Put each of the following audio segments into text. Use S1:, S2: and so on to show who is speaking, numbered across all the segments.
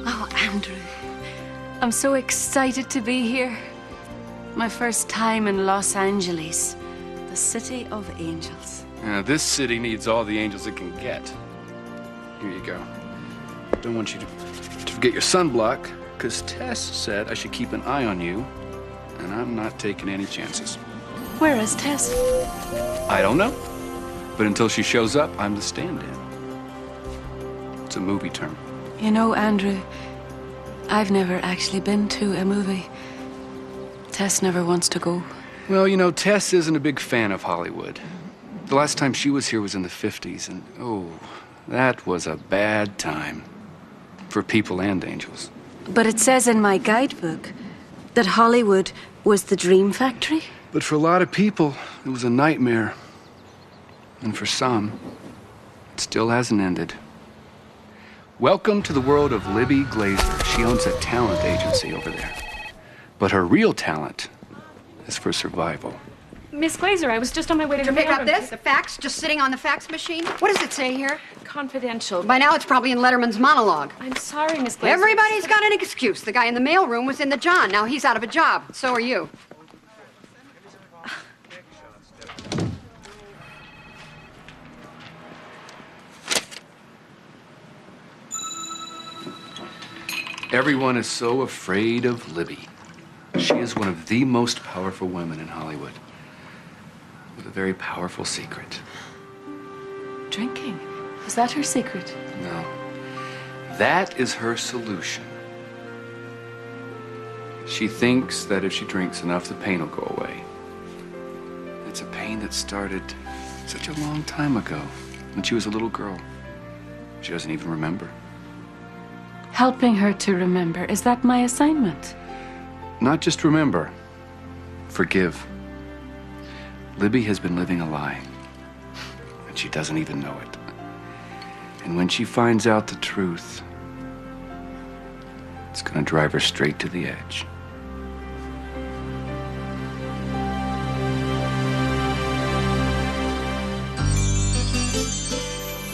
S1: Oh, Andrew, I'm so excited to be here. My first time in Los Angeles, the city of angels.
S2: This city needs all the angels it can get. Here you go. Don't want you to forget your sunblock, because Tess said I should keep an eye on you, and I'm not taking any chances.
S1: Where is Tess?
S2: I don't know, but until she shows up, I'm the stand-in. It's a movie term.
S1: You know, Andrew, I've never actually been to a movie. Tess never wants to go.
S2: Well, you know, Tess isn't a big fan of Hollywood. The last time she was here was in the 50s, and oh, that was a bad time. For people and angels.
S1: But it says in my guidebook that Hollywood was the dream factory.
S2: But for a lot of people, it was a nightmare. And for some, it still hasn't ended. Welcome to the world of Libby Glazer. She owns a talent agency over there. But her real talent is for survival.
S3: Miss Glazer, I was just on my way to the
S4: Did you pick
S3: mail
S4: up
S3: room.
S4: this? The fax? Just sitting on the fax machine? What does it say here?
S3: Confidential.
S4: By now it's probably in Letterman's monologue.
S3: I'm sorry, Miss Glazer.
S4: Everybody's got an excuse. The guy in the mailroom was in the John. Now he's out of a job. So are you.
S2: Everyone is so afraid of Libby. She is one of the most powerful women in Hollywood. With a very powerful secret.
S1: Drinking? Is that her secret?
S2: No. That is her solution. She thinks that if she drinks enough, the pain will go away. It's a pain that started such a long time ago, when she was a little girl. She doesn't even remember.
S1: Helping her to remember. Is that my assignment?
S2: Not just remember, forgive. Libby has been living a lie, and she doesn't even know it. And when she finds out the truth, it's gonna drive her straight to the edge.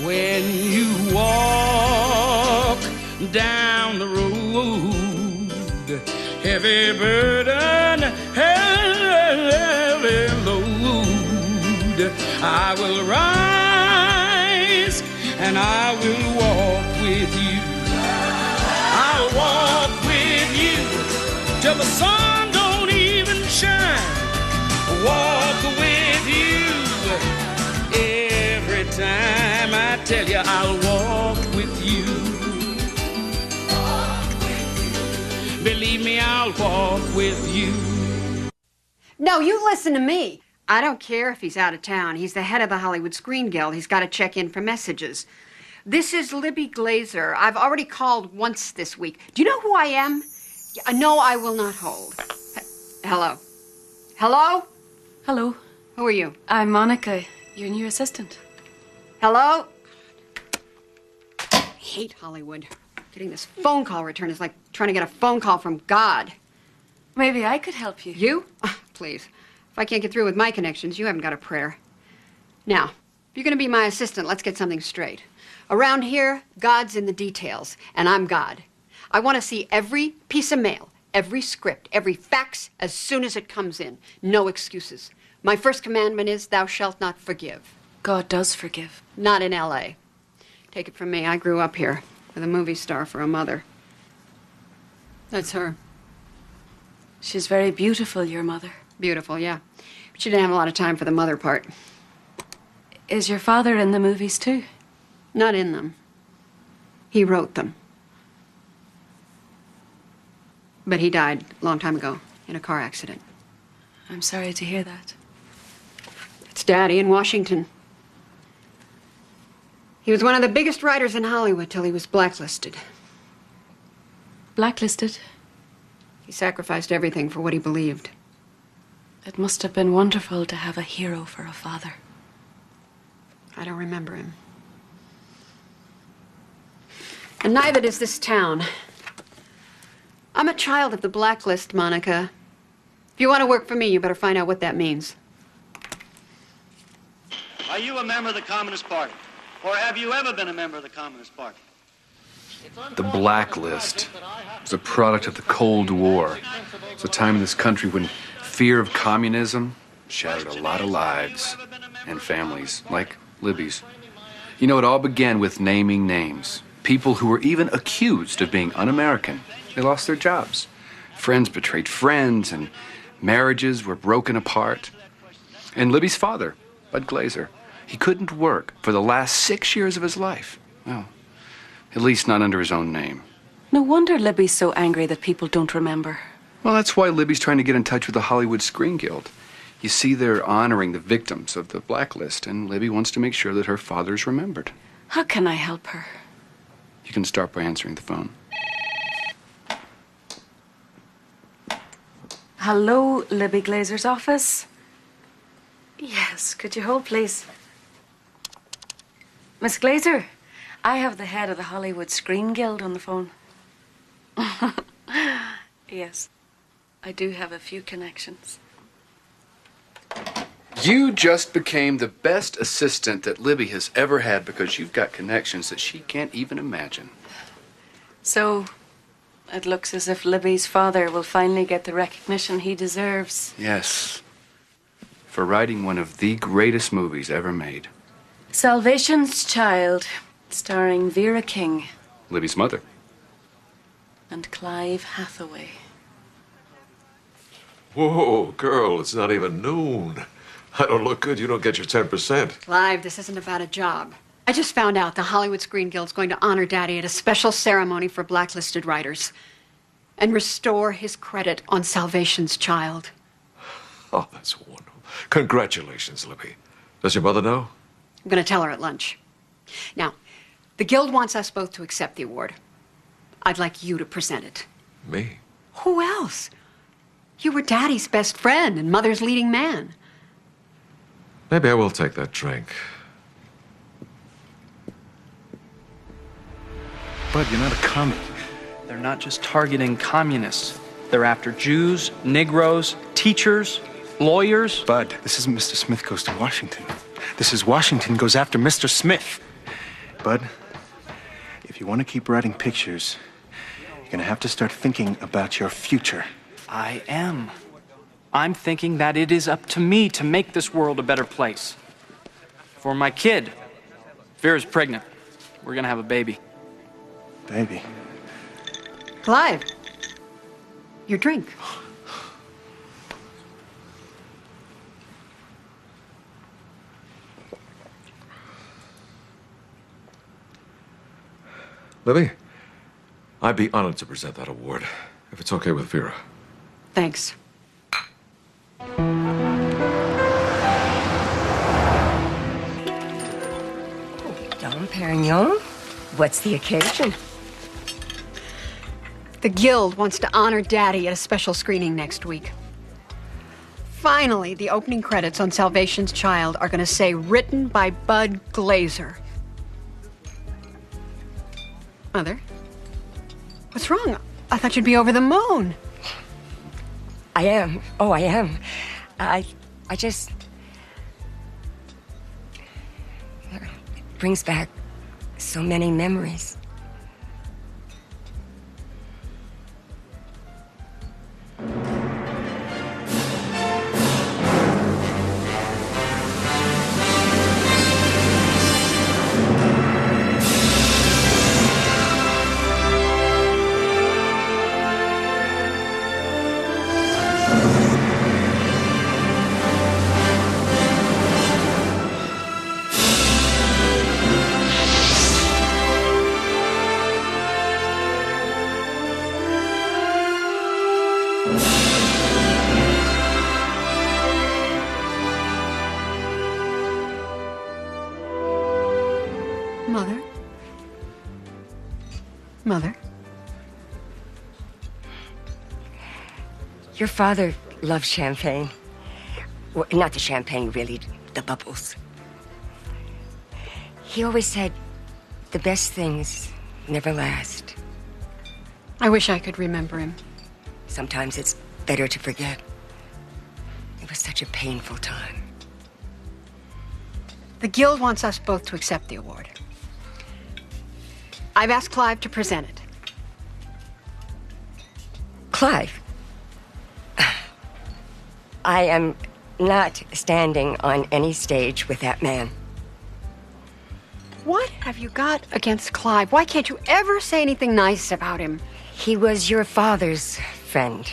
S5: When you walk down the road, heavy burden, heavy load, I will rise and I will walk with you. I'll walk with you till the sun don't even shine. Walk with you every time I tell you I'll walk with you. Believe me, I'll walk with you.
S4: No, you listen to me. I don't care if he's out of town. He's the head of the Hollywood Screen Guild. He's got to check in for messages. This is Libby Glazer. I've already called once this week. Do you know who I am? No, I will not hold. Hello? Hello?
S1: Hello.
S4: Who are you?
S1: I'm Monica, your new assistant.
S4: Hello? I hate Hollywood. Getting this phone call return is like trying to get a phone call from God.
S1: Maybe I could help you.
S4: You? Oh, please. If I can't get through with my connections, you haven't got a prayer. Now, if you're going to be my assistant, let's get something straight. Around here, God's in the details, and I'm God. I want to see every piece of mail, every script, every fax as soon as it comes in. No excuses. My first commandment is, thou shalt not forgive.
S1: God does forgive.
S4: Not in L.A. Take it from me, I grew up here with a movie star for a mother. That's her.
S1: She's very beautiful, your mother.
S4: Beautiful, yeah. But she didn't have a lot of time for the mother part.
S1: Is your father in the movies too?
S4: Not in them. He wrote them. But he died a long time ago in a car accident.
S1: I'm sorry to hear that.
S4: It's Daddy in Washington. He was one of the biggest writers in Hollywood till he was blacklisted.
S1: Blacklisted?
S4: He sacrificed everything for what he believed.
S1: It must have been wonderful to have a hero for a father.
S4: I don't remember him. And neither does this town. I'm a child of the blacklist, Monica. If you want to work for me, you better find out what that means.
S6: Are you a member of the Communist Party? Or have you ever been a member of the Communist Party?
S2: The blacklist was a product of the Cold War. It was a time in this country when fear of communism shattered a lot of lives and families, like Libby's. You know, it all began with naming names. People who were even accused of being un-American. They lost their jobs. Friends betrayed friends, and marriages were broken apart. And Libby's father, Bud Glazer, he couldn't work for the last 6 years of his life. Well, at least not under his own name.
S1: No wonder Libby's so angry that people don't remember.
S2: Well, that's why Libby's trying to get in touch with the Hollywood Screen Guild. You see, they're honoring the victims of the blacklist, and Libby wants to make sure that her father's remembered.
S1: How can I help her?
S2: You can start by answering the phone.
S1: Hello, Libby Glazer's office? Yes, could you hold, please? Miss Glazer, I have the head of the Hollywood Screen Guild on the phone. Yes, I do have a few connections.
S2: You just became the best assistant that Libby has ever had because you've got connections that she can't even imagine.
S1: So, it looks as if Libby's father will finally get the recognition he deserves.
S2: Yes. For writing one of the greatest movies ever made.
S1: Salvation's Child, starring Vera King.
S2: Libby's mother.
S1: And Clive Hathaway.
S6: Whoa, girl, it's not even noon. I don't look good, you don't get your 10%.
S4: Clive, this isn't about a job. I just found out the Hollywood Screen Guild's going to honor Daddy at a special ceremony for blacklisted writers and restore his credit on Salvation's Child.
S6: Oh, that's wonderful. Congratulations, Libby. Does your mother know?
S4: I'm going to tell her at lunch. Now, the Guild wants us both to accept the award. I'd like you to present it.
S6: Me?
S4: Who else? You were Daddy's best friend and Mother's leading man.
S6: Maybe I will take that drink.
S7: Bud, you're not a commie. They're not just targeting communists. They're after Jews, Negroes, teachers, lawyers.
S8: Bud, this isn't Mr. Smith Goes to Washington. This is Washington Goes After Mr. Smith. Bud, if you want to keep writing pictures, you're going to have to start thinking about your future.
S7: I am. I'm thinking that it is up to me to make this world a better place. For my kid. Vera's pregnant. We're gonna have a baby.
S8: Baby.
S4: Clive, your drink.
S6: Libby, I'd be honored to present that award, if it's okay with Vera.
S4: Thanks.
S9: Dom Perignon? What's the occasion?
S4: The Guild wants to honor Daddy at a special screening next week. Finally, the opening credits on Salvation's Child are going to say, written by Bud Glazer. Mother? What's wrong? I thought you'd be over the moon.
S9: I am. Oh, I am. I just... It brings back so many memories.
S4: Mother? Mother?
S9: Your father loved champagne. Well, not the champagne, really, the bubbles. He always said, the best things never last.
S4: I wish I could remember him.
S9: Sometimes it's better to forget. It was such a painful time.
S4: The Guild wants us both to accept the award. I've asked Clive to present it.
S9: Clive, I am not standing on any stage with that man.
S4: What have you got against Clive? Why can't you ever say anything nice about him?
S9: He was your father's friend,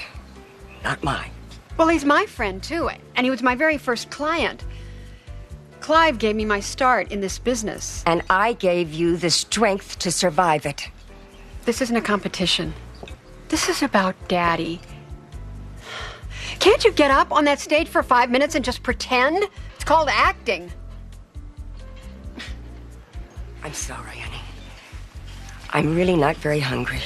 S9: not mine.
S4: Well, he's my friend, too, and he was my very first client. Clive gave me my start in this business.
S9: And I gave you the strength to survive it.
S4: This isn't a competition. This is about Daddy. Can't you get up on that stage for 5 minutes and just pretend? It's called acting.
S9: I'm sorry, honey. I'm really not very hungry.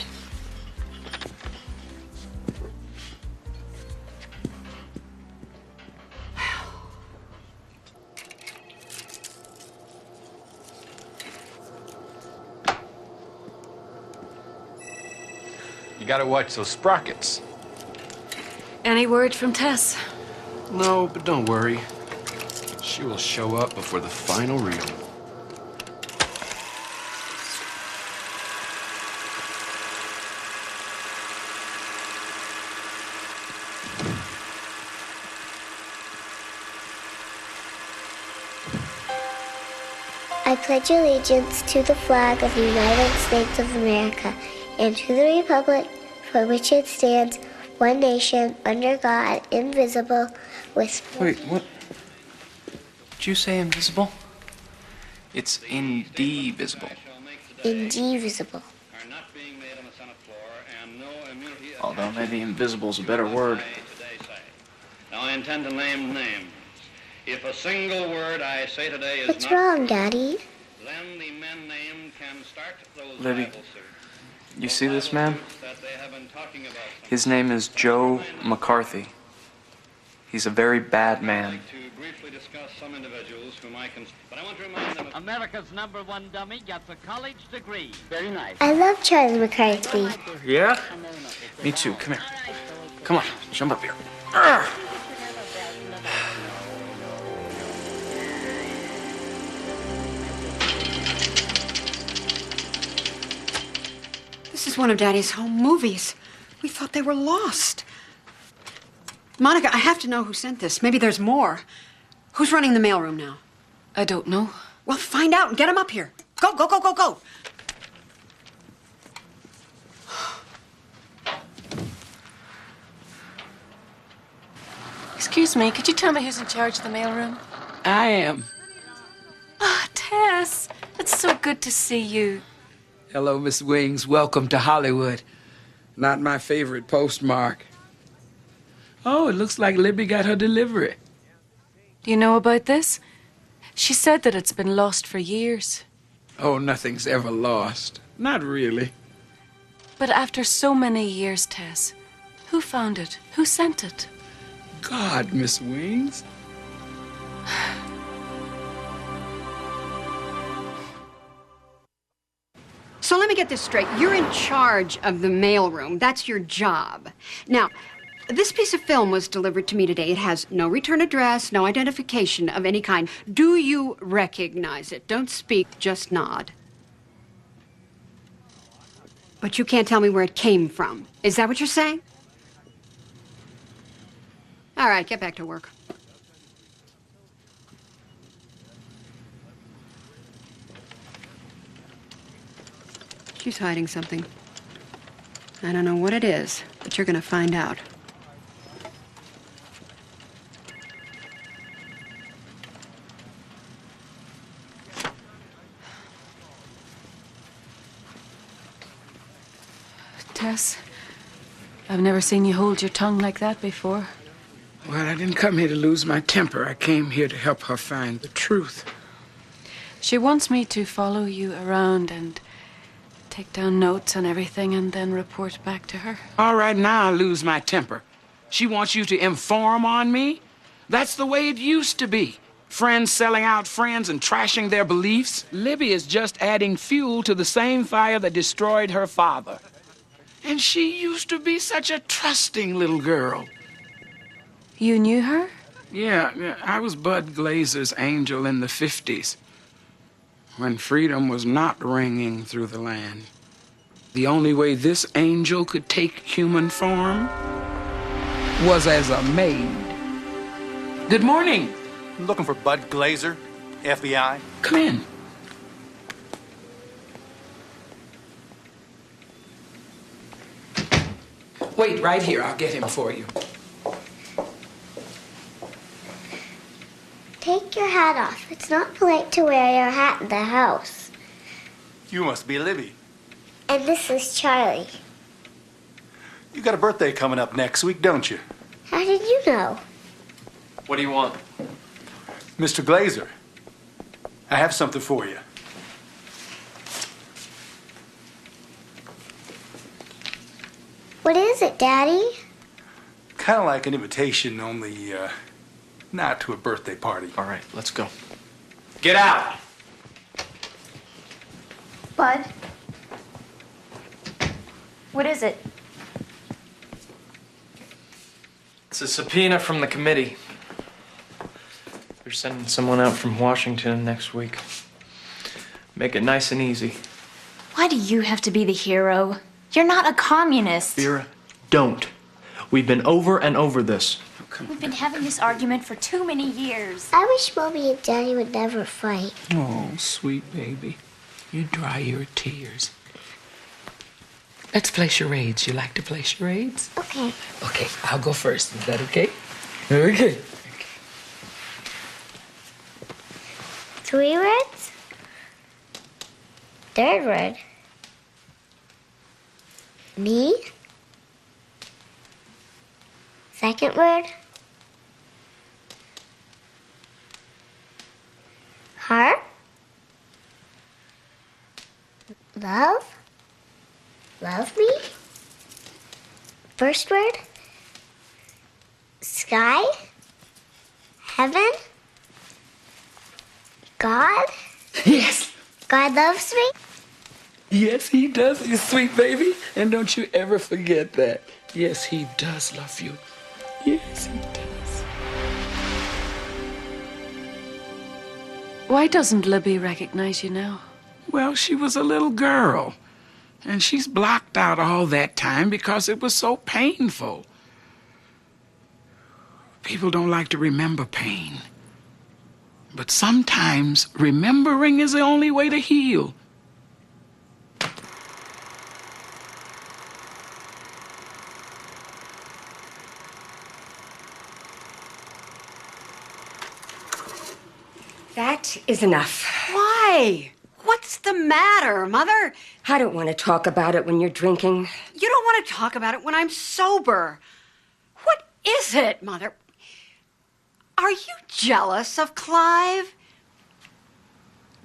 S2: You gotta watch those sprockets.
S1: Any word from Tess?
S2: No, but don't worry. She will show up before the final reel.
S10: I pledge allegiance to the flag of the United States of America and to the republic for which it stands, one nation, under God, indivisible, with...
S7: Wait, what? Did you say invisible? It's indivisible.
S10: Indivisible.
S7: Although maybe invisible is a better word.
S11: Now I intend to name names. If a single word I say today is
S10: What's
S11: not
S10: wrong, Daddy?
S11: then the men named can start those
S7: Libby,
S11: libel suits.
S7: you see this man?
S11: That they have been talking about
S7: His name is Joe McCarthy. He's a very bad man.
S11: to briefly discuss some individuals whom I can... But I want to remind them of...
S5: America's #1 dummy gets a college degree. Very nice.
S10: I love Charles McCarthy.
S7: Yeah? Me too. Come here. Come on, jump up here. Arr!
S4: This is one of Daddy's home movies. We thought they were lost. Monica, I have to know who sent this. Maybe there's more. Who's running the mailroom now?
S1: I don't know.
S4: Well, find out and get him up here. Go, go, go, go, go.
S1: Excuse me, could you tell me who's in charge of the mailroom?
S5: I am.
S1: Ah, Tess, it's so good to see you.
S5: Hello, Miss Wings. Welcome to Hollywood. Not my favorite postmark. Oh, it looks like Libby got her delivery.
S1: Do you know about this? She said that it's been lost for years.
S5: Oh, nothing's ever lost. Not really.
S1: But after so many years, Tess, who found it? Who sent it?
S5: God, Miss Wings.
S4: So let me get this straight. You're in charge of the mailroom. That's your job. Now, this piece of film was delivered to me today. It has no return address, no identification of any kind. Do you recognize it? Don't speak, just nod. But you can't tell me where it came from. Is that what you're saying? All right, get back to work. She's hiding something. I don't know what it is, but you're gonna find out.
S1: Tess, I've never seen you hold your tongue like that before.
S5: Well, I didn't come here to lose my temper. I came here to help her find the truth.
S1: She wants me to follow you around and take down notes on everything and then report back to her.
S5: All right, now I lose my temper. She wants you to inform on me? That's the way it used to be. Friends selling out friends and trashing their beliefs. Libby is just adding fuel to the same fire that destroyed her father. And she used to be such a trusting little girl.
S1: You knew her?
S5: Yeah, I was Bud Glazer's angel in the 50s. when freedom was not ringing through the land. The only way this angel could take human form was as a maid. Good morning.
S8: Looking for Bud Glazer, FBI?
S5: Come in. Wait right here. I'll get him for you.
S10: Take your hat off. It's not polite to wear your hat in the house.
S8: You must be Libby.
S10: And this is Charlie.
S8: You got a birthday coming up next week, don't you?
S10: How did you know?
S7: What do you want?
S8: Mr. Glazer, I have something for you.
S10: What is it, Daddy?
S8: Kind of like an invitation, only not to a birthday party.
S7: All right, let's go. Get out!
S3: Bud? What is it?
S7: It's a subpoena from the committee. They're sending someone out from Washington next week. Make it nice and easy.
S12: Why do you have to be the hero? You're not a communist.
S7: Vera, don't. We've been over and over this.
S12: We've been having this argument for too many years.
S10: I wish Mommy and Daddy would never fight.
S5: Oh, sweet baby. You dry your tears. Let's play charades. You like to play charades?
S10: Okay.
S5: Okay, I'll go first. Is that okay? Okay.
S10: 3 words? 3rd word. Me? 2nd word. Heart. Love. Love me. 1st word. Sky. Heaven. God.
S5: Yes.
S10: God loves me.
S5: Yes, he does, you sweet baby. And don't you ever forget that. Yes, he does love you. Yes, he does.
S1: Why doesn't Libby recognize you now?
S5: Well, she was a little girl. And she's blocked out all that time because it was so painful. People don't like to remember pain. But sometimes remembering is the only way to heal.
S9: That is enough.
S4: Why? What's the matter, Mother?
S9: I don't want to talk about it when you're drinking.
S4: You don't want to talk about it when I'm sober. What is it, Mother? Are you jealous of Clive?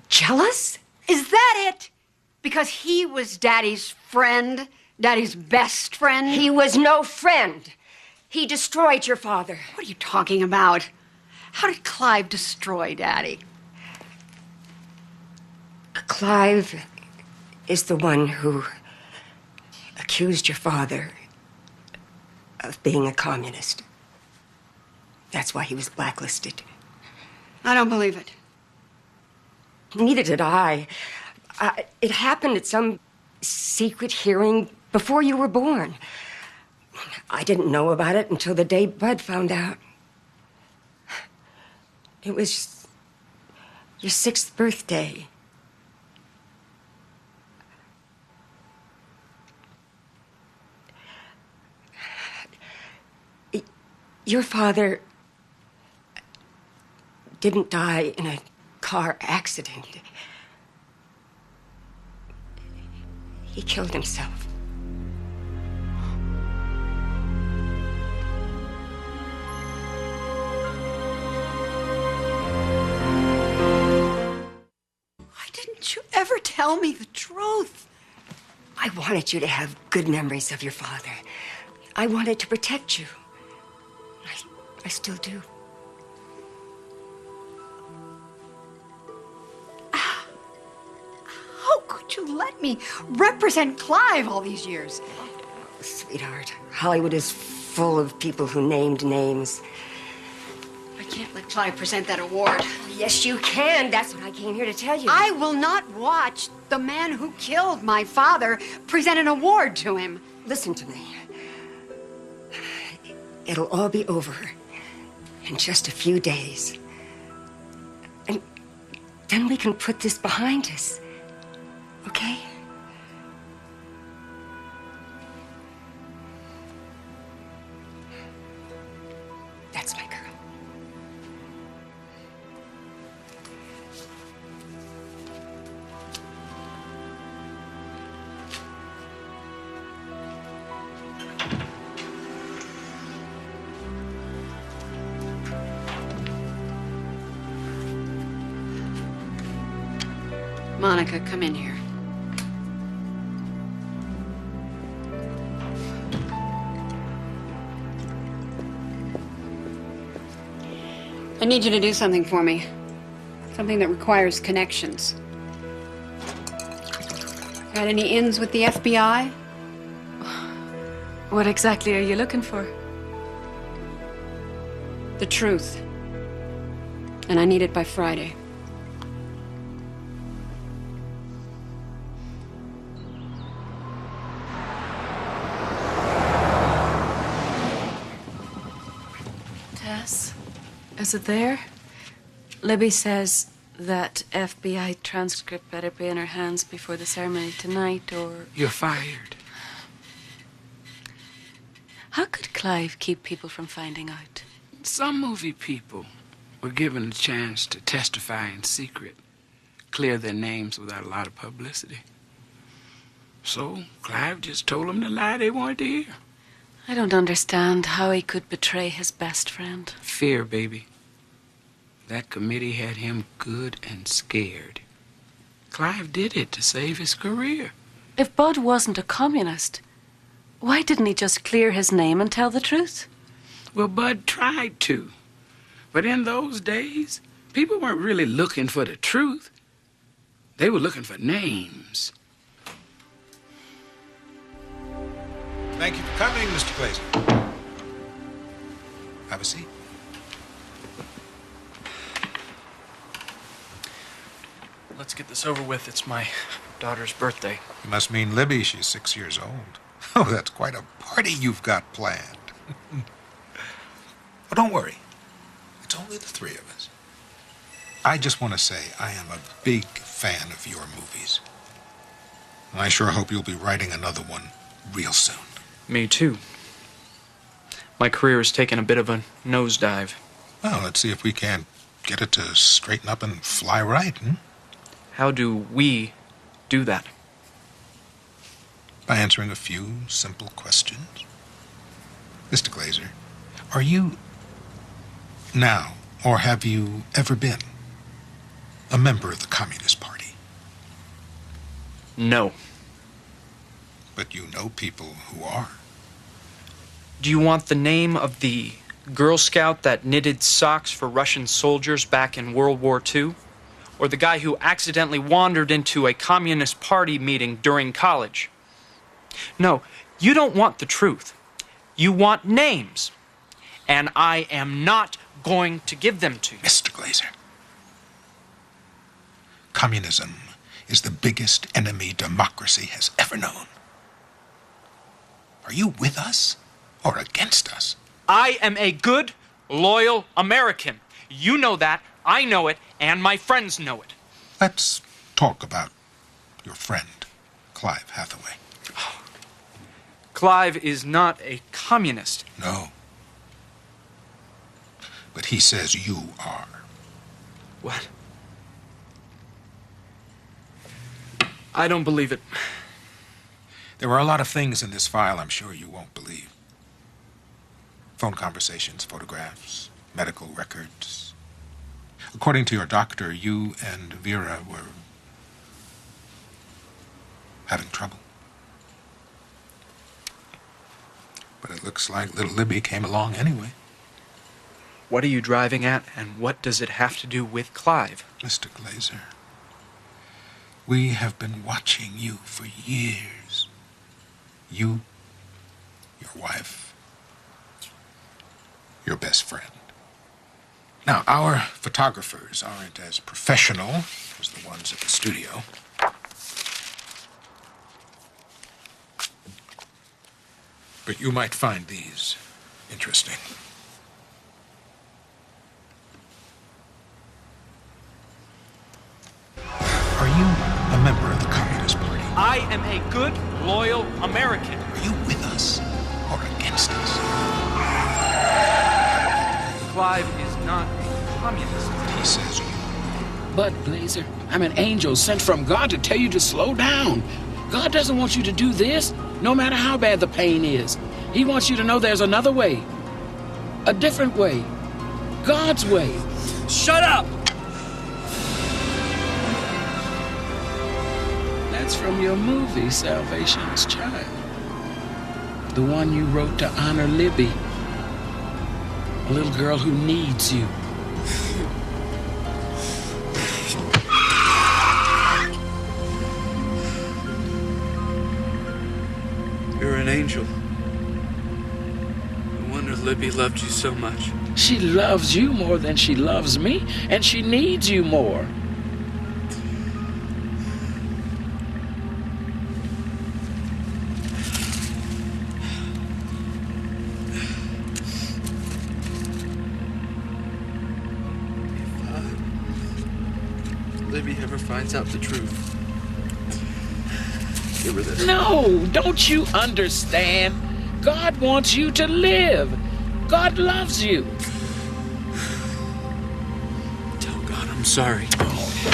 S9: Jealous?
S4: Is that it? Because he was Daddy's friend? Daddy's best friend?
S9: He was no friend. He destroyed your father.
S4: What are you talking about? How did Clive destroy Daddy?
S9: Clive is the one who accused your father of being a communist. That's why he was blacklisted.
S4: I don't believe it.
S9: Neither did I. It happened at some secret hearing before you were born. I didn't know about it until the day Bud found out. It was your 6th birthday. Your father didn't die in a car accident. He killed himself.
S4: Why didn't you ever tell me the truth?
S9: I wanted you to have good memories of your father. I wanted to protect you. I still do.
S4: How could you let me represent Clive all these years?
S9: Sweetheart, Hollywood is full of people who named names.
S4: I can't let Clive present that award.
S9: Yes, you can. That's what I came here to tell you.
S4: I will not watch the man who killed my father present an award to him.
S9: Listen to me. It'll all be over in just a few days. And then we can put this behind us. Okay? That's my girl.
S4: Monica, come in here. I need you to do something for me. Something that requires connections. Got any ins with the FBI?
S1: What exactly are you looking for?
S4: The truth. And I need it by Friday.
S1: Tess, is it there? Libby says that FBI transcript better be in her hands before the ceremony tonight, or...
S5: You're fired.
S1: How could Clive keep people from finding out?
S5: Some movie people were given a chance to testify in secret, clear their names without a lot of publicity. So Clive just told them the lie they wanted to hear.
S1: I don't understand how he could betray his best friend.
S5: Fear, baby. That committee had him good and scared. Clive did it to save his career.
S1: If Bud wasn't a communist, why didn't he just clear his name and tell the truth?
S5: Well, Bud tried to. But in those days, people weren't really looking for the truth. They were looking for names.
S13: Thank you for coming, Mr. Glazer. Have a seat.
S7: Let's get this over with. It's my daughter's birthday.
S13: You must mean Libby. She's 6 years old. Oh, that's quite a party you've got planned. Well, don't worry. It's only the three of us. I just want to say I am a big fan of your movies. I sure hope you'll be writing another one real soon.
S7: Me too. My career has taken a bit of a nosedive.
S13: Well, let's see if we can't get it to straighten up and fly right, hmm?
S7: How do we do that?
S13: By answering a few simple questions. Mr. Glazer, are you now, or have you ever been, a member of the Communist Party?
S7: No.
S13: But you know people who are.
S7: Do you want the name of the Girl Scout that knitted socks for Russian soldiers back in World War II? Or the guy who accidentally wandered into a Communist Party meeting during college? No, you don't want the truth. You want names. And I am not going to give them to you.
S13: Mr. Glazer, communism is the biggest enemy democracy has ever known. Are you with us or against us?
S7: I am a good, loyal American. You know that, I know it, and my friends know it.
S13: Let's talk about your friend, Clive Hathaway.
S7: Clive is not a communist.
S13: No. But he says you are.
S7: What? I don't believe it.
S13: There are a lot of things in this file I'm sure you won't believe. Phone conversations, photographs, medical records. According to your doctor, you and Vera were having trouble. But it looks like little Libby came along anyway.
S7: What are you driving at, and what does it have to do with Clive?
S13: Mr. Glazer, we have been watching you for years. You, your wife, your best friend. Now, our photographers aren't as professional as the ones at the studio. But you might find these interesting. Are you a member of the Communist Party?
S7: I am a good, loyal American.
S13: Are you with us or against us?
S7: Clive is not a communist.
S13: He says you.
S5: Bud Glazer, I'm an angel sent from God to tell you to slow down. God doesn't want you to do this, no matter how bad the pain is. He wants you to know there's another way. A different way. God's way.
S7: Shut up!
S5: That's from your movie, Salvation's Child. The one you wrote to honor Libby. A little girl who needs you.
S7: You're an angel. No wonder Libby loved you so much.
S5: She loves you more than she loves me, and she needs you more.
S7: Libby ever finds out the truth, give her this.
S5: No, don't you understand? God wants you to live. God loves you.
S7: Tell God I'm sorry.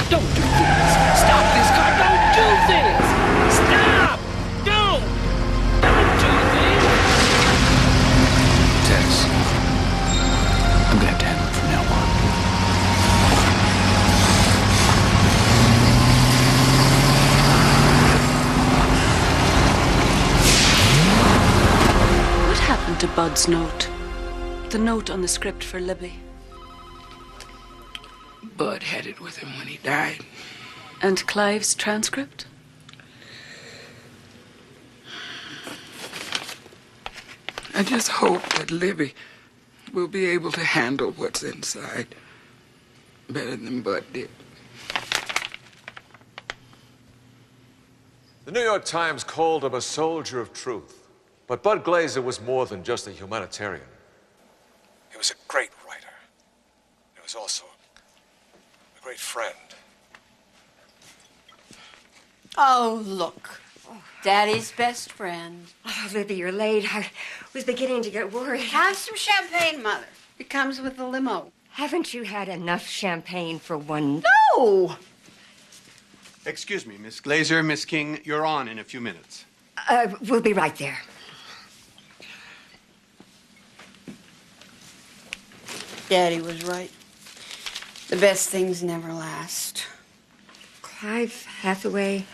S5: Don't do this. Stop this, God. Don't do this. Stop. Don't. Don't do this.
S2: Tess, I'm gonna have to handle it from now on.
S1: What happened to Bud's note? The note on the script for Libby.
S5: Bud had it with him when he died.
S1: And Clive's transcript?
S5: I just hope that Libby will be able to handle what's inside better than Bud did.
S6: The New York Times called him a soldier of truth. But Bud Glazer was more than just a humanitarian. He was a great writer. He was also a great friend.
S4: Oh, look. Daddy's best friend.
S9: Oh, Libby, you're late. I was beginning to get worried.
S4: Have some champagne, Mother. It comes with the limo.
S9: Haven't you had enough champagne for one?
S4: No!
S14: Excuse me, Miss Glazer, Miss King, you're on in a few minutes.
S9: We'll be right there.
S4: Daddy was right. The best things never last.
S9: Clive Hathaway,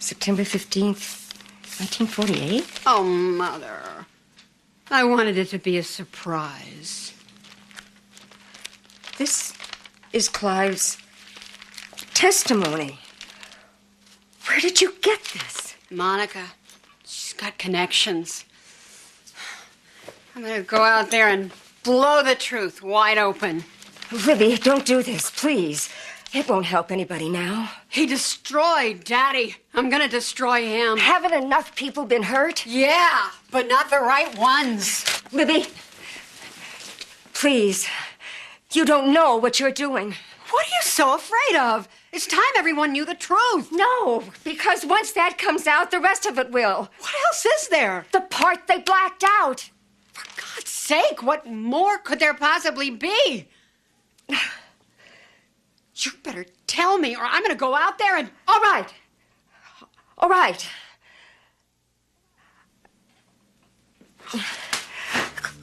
S9: September 15th, 1948?
S4: Oh, Mother. I wanted it to be a surprise.
S9: This is Clive's testimony. Where did you get this?
S4: Monica, she's got connections. I'm gonna go out there and blow the truth wide open.
S9: Libby, don't do this, please. It won't help anybody now.
S4: He destroyed Daddy. I'm gonna destroy him.
S9: Haven't enough people been hurt?
S4: Yeah, but not the right ones.
S9: Libby, please. You don't know what you're doing.
S4: What are you so afraid of? It's time everyone knew the truth.
S9: No, because once that comes out, the rest of it will.
S4: What else is there?
S9: The part they blacked out.
S4: For God's sake, what more could there possibly be? You better tell me, or I'm gonna go out there and...
S9: All right. All right.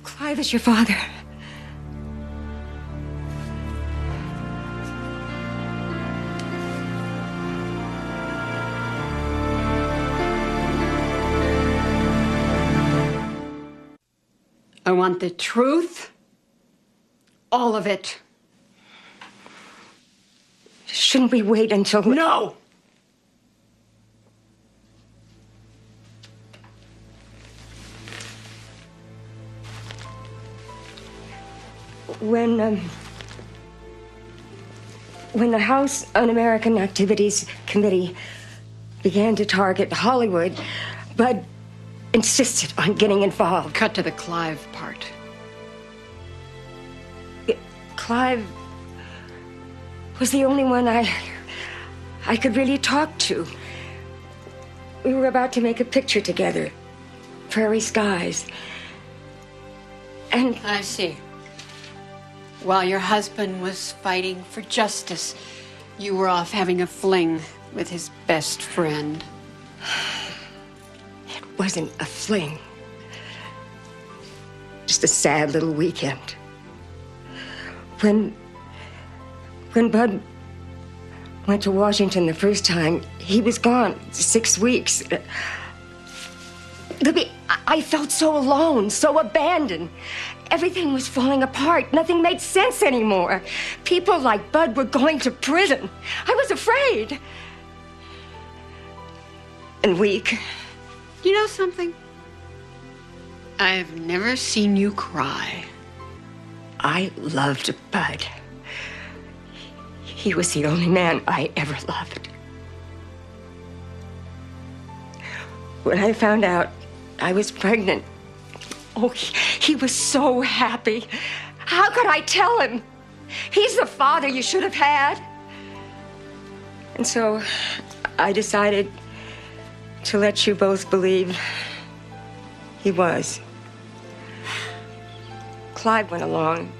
S9: Clive is your father.
S4: I want the truth. All of it.
S9: Shouldn't we wait until...
S4: No!
S9: When When the House Un-American Activities Committee began to target Hollywood, Bud insisted on getting involved.
S4: Cut to the Clive part.
S9: Clive was the only one I could really talk to. We were about to make a picture together, Prairie Skies. And
S4: I see. While your husband was fighting for justice, you were off having a fling with his best friend.
S9: It wasn't a fling. Just a sad little weekend. When Bud went to Washington the first time, he was gone 6 weeks. Libby, I felt so alone, so abandoned. Everything was falling apart. Nothing made sense anymore. People like Bud were going to prison. I was afraid. And weak.
S4: You know something? I've never seen you cry.
S9: I loved Bud. He was the only man I ever loved. When I found out I was pregnant, oh, he was so happy. How could I tell him? He's the father you should have had. And so I decided to let you both believe he was. Clive went along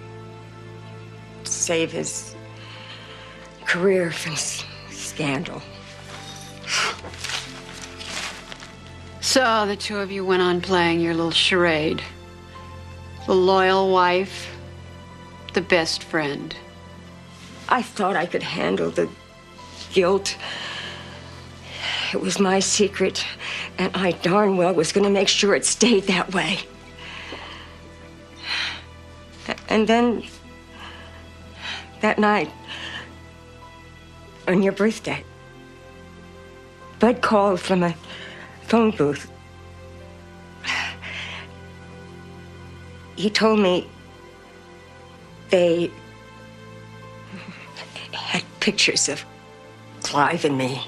S9: to save his career from scandal.
S4: So the two of you went on playing your little charade. The loyal wife, the best friend.
S9: I thought I could handle the guilt. It was my secret, and I darn well was going to make sure it stayed that way. And then, that night, on your birthday, Bud called from a phone booth. He told me they had pictures of Clive and me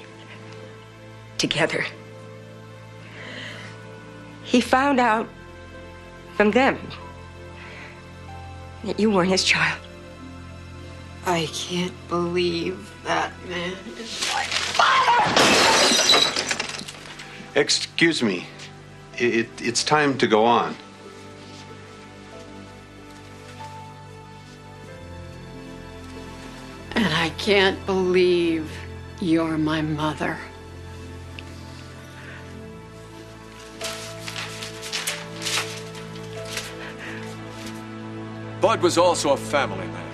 S9: together. He found out from them that you weren't his child.
S4: I can't believe that man is my father!
S14: Excuse me. It's time to go on.
S4: And I can't believe you're my mother.
S6: Bud was also a family man.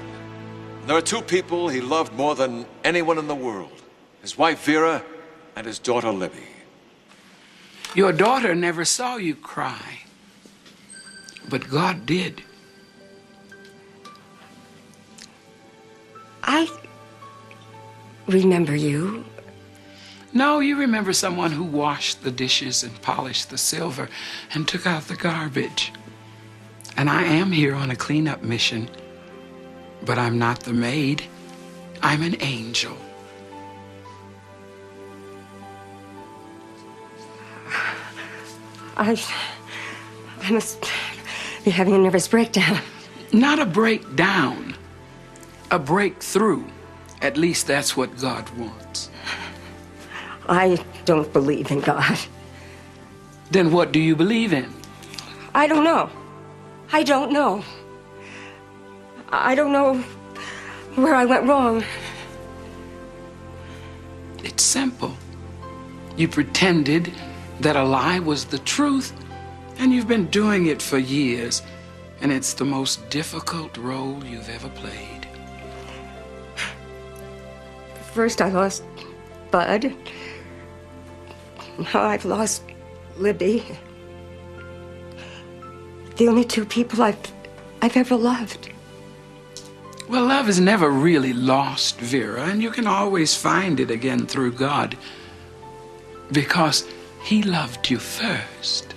S6: There are two people he loved more than anyone in the world. His wife, Vera, and his daughter, Libby.
S5: Your daughter never saw you cry, but God did.
S9: I remember you.
S5: No, you remember someone who washed the dishes and polished the silver and took out the garbage. And I am here on a cleanup mission, but I'm not the maid. I'm an angel.
S9: I must be having a nervous breakdown.
S5: Not a breakdown, a breakthrough. At least that's what God wants.
S9: I don't believe in God.
S5: Then what do you believe in?
S9: I don't know. I don't know. I don't know where I went wrong.
S5: It's simple. You pretended that a lie was the truth, and you've been doing it for years, and it's the most difficult role you've ever played.
S9: First I lost Bud. Now I've lost Libby. The only two people I've ever loved.
S5: Well, love is never really lost, Vera, and you can always find it again through God. Because He loved you first.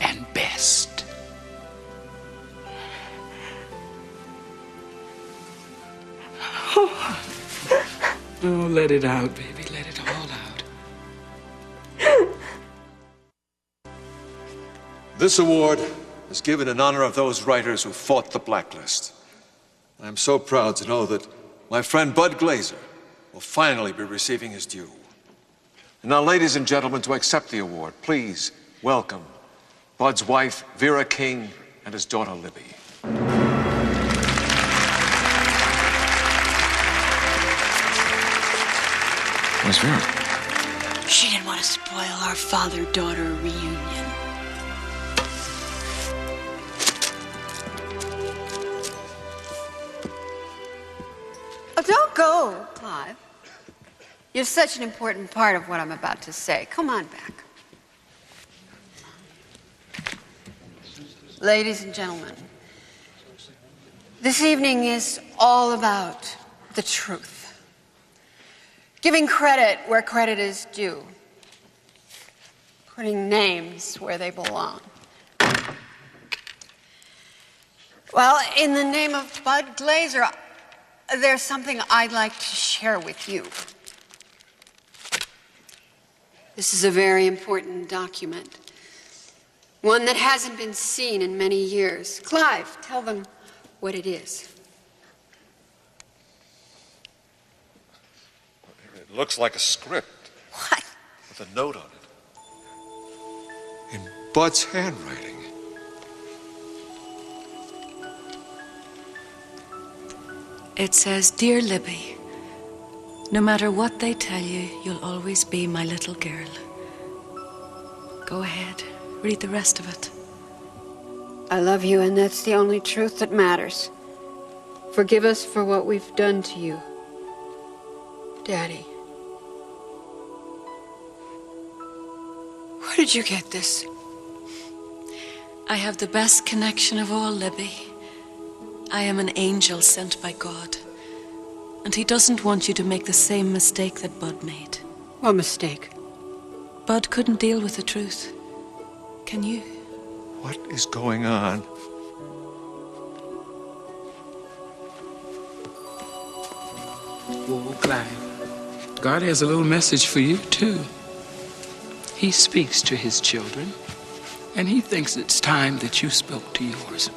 S5: And best. Oh, let it out, baby. Let it all out.
S6: This award is given in honor of those writers who fought the blacklist. I'm so proud to know that my friend Bud Glazer will finally be receiving his due. And now, ladies and gentlemen, to accept the award, please welcome Bud's wife, Vera King, and his daughter, Libby. Where's Vera?
S1: She didn't want to spoil our father-daughter reunion.
S4: Oh, don't go, Clive. You're such an important part of what I'm about to say. Come on back. Ladies and gentlemen, this evening is all about the truth. Giving credit where credit is due. Putting names where they belong. Well, in the name of Bud Glazer, there's something I'd like to share with you. This is a very important document. One that hasn't been seen in many years. Clive, tell them what it is.
S6: It looks like a script.
S4: What?
S6: With a note on it. In Bud's handwriting.
S1: It says, "Dear Libby, no matter what they tell you, you'll always be my little girl." Go ahead, read the rest of it.
S4: I love you, and that's the only truth that matters. Forgive us for what we've done to you. Daddy. Where did you get this?
S1: I have the best connection of all, Libby. I am an angel sent by God. And he doesn't want you to make the same mistake that Bud made.
S4: What mistake?
S1: Bud couldn't deal with the truth. Can you?
S6: What is going on?
S5: Whoa, Clive. God has a little message for you, too. He speaks to his children, and he thinks it's time that you spoke to yours.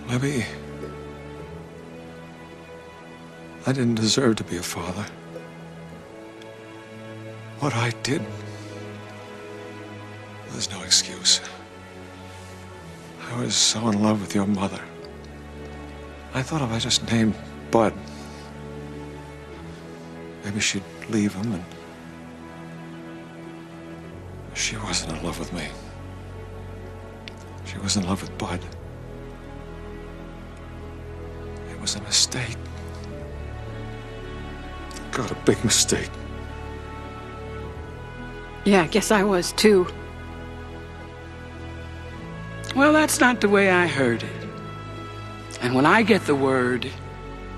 S6: Libby, I didn't deserve to be a father. What I did, there's no excuse. I was so in love with your mother. I thought if I just named Bud, maybe she'd leave him, and she wasn't in love with me. She was in love with Bud. It was a mistake. God, a big mistake.
S4: Yeah, I guess I was too.
S5: Well, that's not the way I heard it. And when I get the word,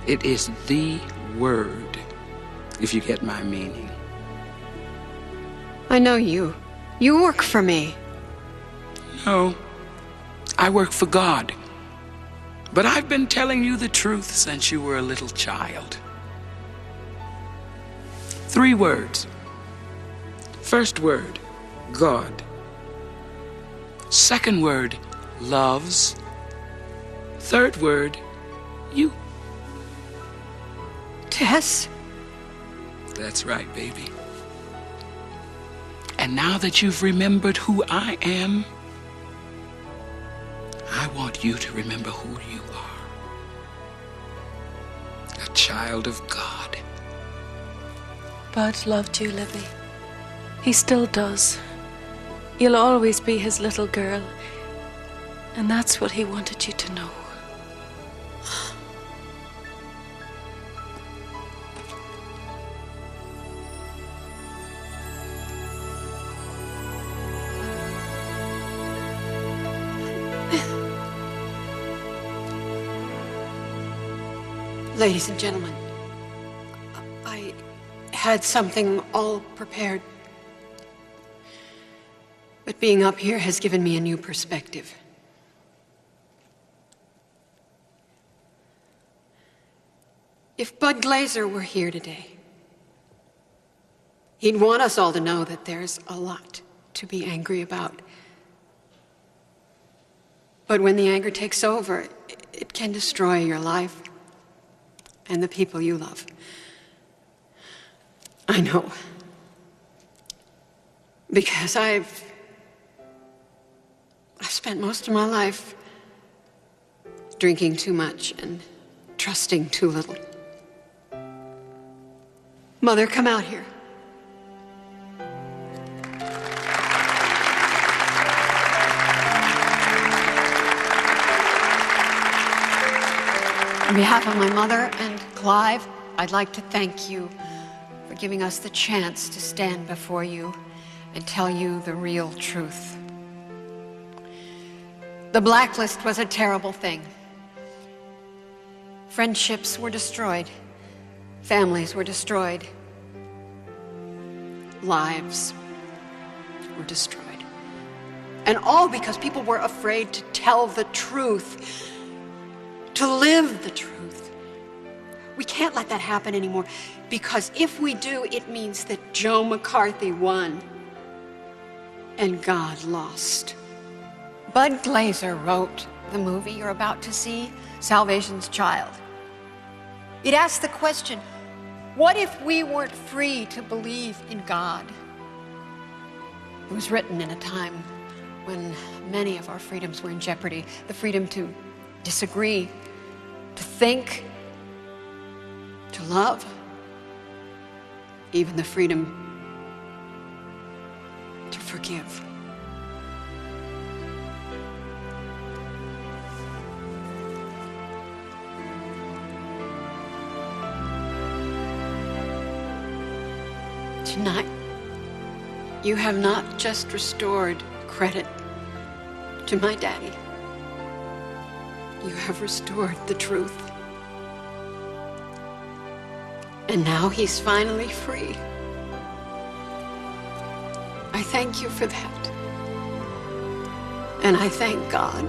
S5: it is the word, if you get my meaning.
S4: I know you. You work for me.
S5: No, I work for God. But I've been telling you the truth since you were a little child. 3 words. First word, God. Second word, loves. Third word, you.
S4: Tess?
S5: That's right, baby. And now that you've remembered who I am, I want you to remember who you are. A child of God.
S1: Bud loved you, Libby. He still does. You'll always be his little girl. And that's what he wanted you to know.
S4: Ladies and gentlemen, I had something all prepared But being up here has given me a new perspective. If Bud Glazer were here today, he'd want us all to know that there's a lot to be angry about. But when the anger takes over, it can destroy your life and the people you love. I know. Because I've spent most of my life drinking too much and trusting too little. Mother, come out here. On behalf of my mother and Clive, I'd like to thank you for giving us the chance to stand before you and tell you the real truth. The blacklist was a terrible thing. Friendships were destroyed. Families were destroyed. Lives were destroyed. And all because people were afraid to tell the truth, to live the truth. We can't let that happen anymore, because if we do, it means that Joe McCarthy won and God lost. Bud Glazer wrote the movie you're about to see, Salvation's Child. It asked the question, what if we weren't free to believe in God? It was written in a time when many of our freedoms were in jeopardy. The freedom to disagree, to think, to love, even the freedom to forgive. Tonight, you have not just restored credit to my daddy. You have restored the truth. And now he's finally free. I thank you for that. And I thank God